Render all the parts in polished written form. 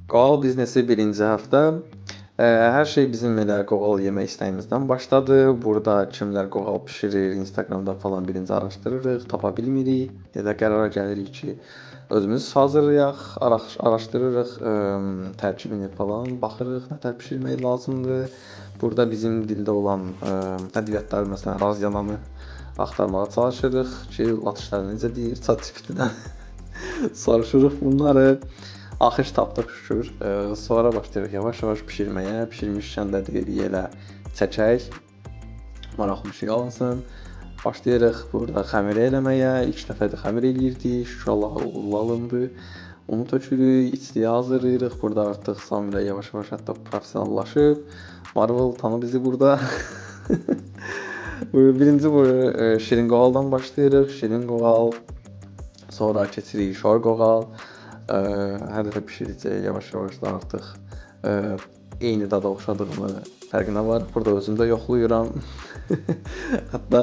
Qoğal biznesi birinci həftə. Hər şey bizim elə qoğal yemək istəyimizdən başladı. Burada kimlər qoğal bişirir, Instagramda falan birinci araşdırırıq, tapa bilmirik. Elə qərara gəlirik ki, özümüz hazırlayaq, araşdırırıq, tərkibini falan, baxırıq nətər bişirmək lazımdır. Burada bizim dildə olan ədviyyatlar, məsələn, razyalanı axtarmağa çalışırıq ki, latışlar necə deyir, ChatGPT-dən soruşuruq bunları. Axır tapdıq şükür. Sonra başlayırıq yavaş-yavaş bişirməyə. Bişirmişkən də deyirik elə çəkək. Maraqlı bir şey alınsın. Başlayırıq burada xəmir eləməyə. İlk dəfədir xəmir eləyirdik. Şükür Allaha uğurlu alındı. Unu tökürük, içliyə hazırlayırıq. Burada artıq Samilə yavaş-yavaş hətta professionallaşıb. Marvel tanı bizi burada. Birinci bu şirin qoğaldan başlayırıq. Şirin qoğal. Sonra keçirik şor qoğal. Hər dəfə bişirdikcə yavaş-yavaş da artıq eyni dada oxşadığını fərqinə var. Burada özüm də yoxlayıram. Hətta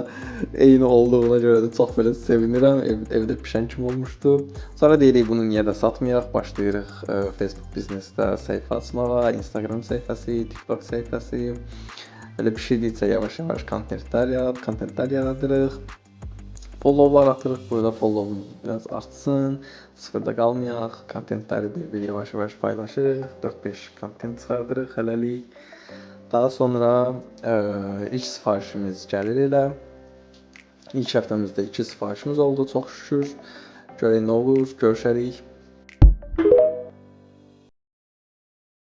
eyni olduğuna görə də çox belə sevinirəm. Evdə bişən kimi olmuşdu. Sonra deyirik bunu niyə də satmayaq? Başlayırıq Facebook biznesdə səhifə açmağa, Instagram səhifəsi, TikTok səhifəsi. Belə bişirdikcə yavaş-yavaş kontentlər yaradırıq. Followlar atırıq, burada followumuz biraz artsın, sıfırda qalmayaq, kontentləri bir yavaş-yavaş paylaşırıq, 4-5 kontent çıxardırıq hələlik. Daha sonra ilk sifarişimiz gəlir elə. İlk həftəmizdə 2 sifarişimiz oldu, çox şükür. Görək nə olur, görüşərik.